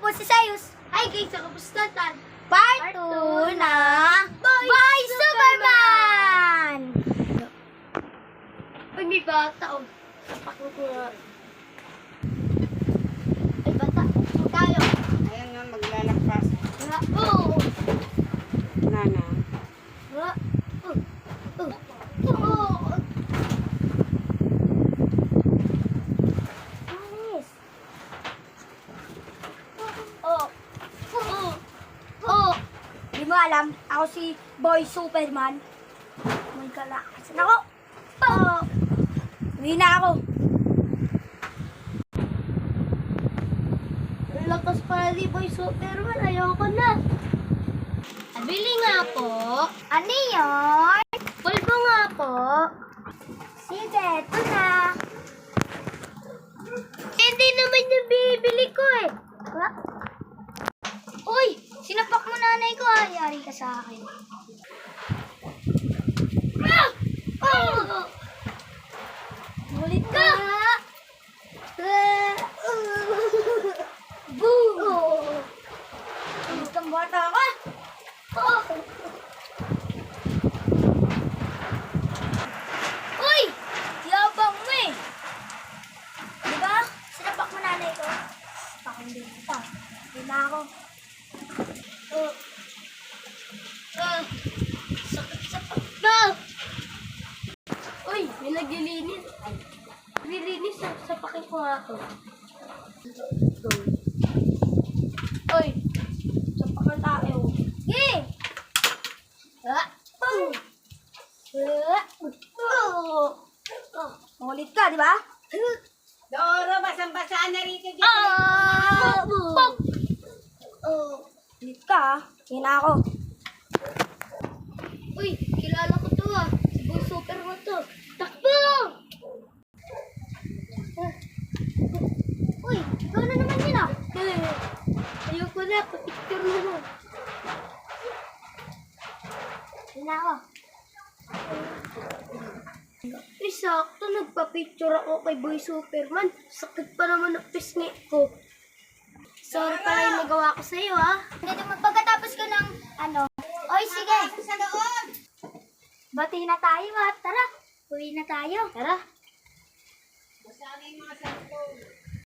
po si Sayus. Hi guys, sa kapustatan. Part 2 na Boy Superman! Uy, may bata oh. Tapakin ko nga. Ay, bata. Tayo. Ayan nga, maglalakpas. Nga. Oh. Nana. Nga. Oh. Alis. Oh. Oh. Di mo alam, ako si Boy Superman. May kalakasan ako. Oh. Uwi na ako. Ang lakas pala ni Boy Superman. Ayoko na. Bili nga po. Ano yun? Pulbo nga po. Sige, ito na. Hindi naman yung bibili ko eh. Wala. Uy, sinapak mo nanay ko ha. Yari ka sa akin. Ah! Oh! Mulit ka. Boom! Ulit kang bata ka. Oh! Uy! Yabang mo eh. Diba? Sinapak mo nanay ko. Pakong din kita. Hindi na ako. Sakit sa pagka. Uy, may naglilinis. Ay, naglilinis sa pakin ko nga ako. Uy, sa pakin tayo. Sige! Ah! Mulit ka, di ba? Doro, basang-basaan na rito. Ah! Pop! Mulit ka ha. Hindi na ako. Uy, kilala ko to ah. Si Boy Superman to. Takbo! Uy, ikaw na naman yun ah. Ayoko na, pa-picture mo na. Hindi na ako. Eh, sakto, nagpa-picture ako kay Boy Superman. Sakit pa naman ang pisngi ko. Sorry pala yung nagawa ko sa'yo, ha? Hindi naman pagkatapos ko ng ano. Oy, sige. Sa loob. Bati na tayo ha. Tara. Uwi na tayo. Tara. Masama yung mga cellphone.